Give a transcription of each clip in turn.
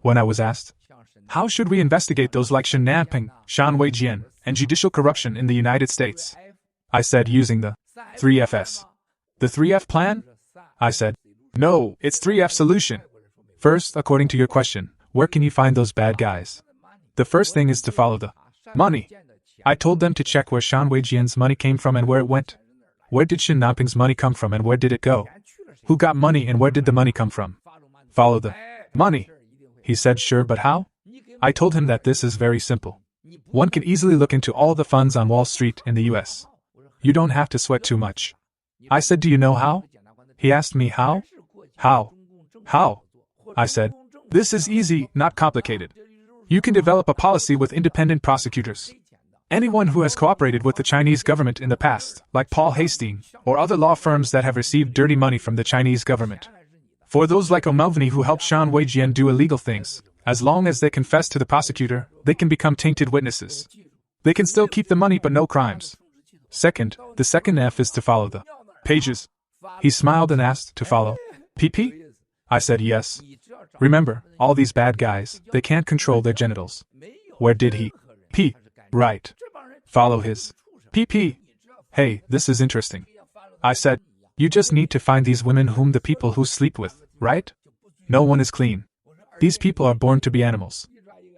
When I was asked, how should we investigate those like Shen Nanping, Shan Weijian, and judicial corruption in the United States? I said using the 3Fs. The 3F plan? I said, no, it's 3F solution. First, according to your question, where can you find those bad guys? The first thing is to follow the money. I told them to check where Shan Weijian's money came from and where it went. Where did Shen Nanping's money come from and where did it go? Who got money and where did the money come from? Follow the money. He said, sure, but how? I told him that this is very simple. One can easily look into all the funds on Wall Street in the US. You don't have to sweat too much. I said, do you know how? He asked me how? How? How? I said, this is easy, not complicated. You can develop a policy with independent prosecutors. Anyone who has cooperated with the Chinese government in the past, like Paul Hastings, or other law firms that have received dirty money from the Chinese government. For those like O'Melveny who helped Shan Weijian do illegal things, as long as they confess to the prosecutor, they can become tainted witnesses. They can still keep the money but no crimes. Second, the second F is to follow the pages. He smiled and asked, to follow PP? I said yes. Remember, all these bad guys, they can't control their genitals. Where did he? P. Right. Follow his PP. Hey, this is interesting. I said, you just need to find these women whom the people who sleep with, right? No one is clean. These people are born to be animals.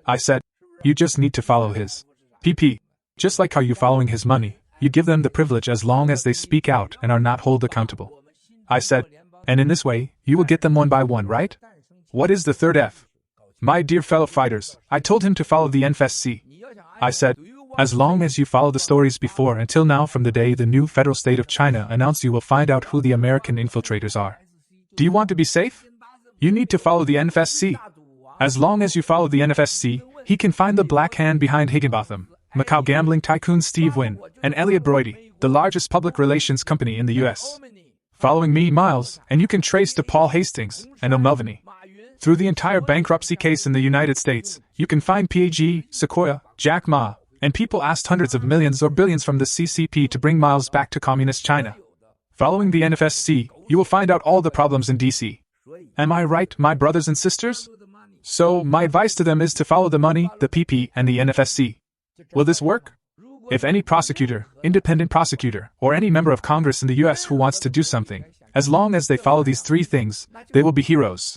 I said, you just need to follow his PP. Just like how you following his money, you give them the privilege as long as they speak out and are not held accountable. I said, and in this way, you will get them one by one, right? What is the third F? My dear fellow fighters, I told him to follow the NFSC. I said, as long as you follow the stories before until now from the day the new federal state of China announced, you will find out who the American infiltrators are. Do you want to be safe? You need to follow the NFSC. As long as you follow the NFSC, he can find the black hand behind Higginbotham, Macau gambling tycoon Steve Wynn, and Elliot Broidy, the largest public relations company in the US. Following me, Miles, and you can trace to Paul Hastings and O'Melveny. Through the entire bankruptcy case in the United States, you can find PAG, Sequoia, Jack Ma, and people asked hundreds of millions or billions from the CCP to bring Miles back to communist China. Following the NFSC, you will find out all the problems in DC. Am I right, my brothers and sisters? So, my advice to them is to follow the money, the PP, and the NFSC. Will this work? If any prosecutor, independent prosecutor, or any member of Congress in the US who wants to do something, as long as they follow these three things, they will be heroes.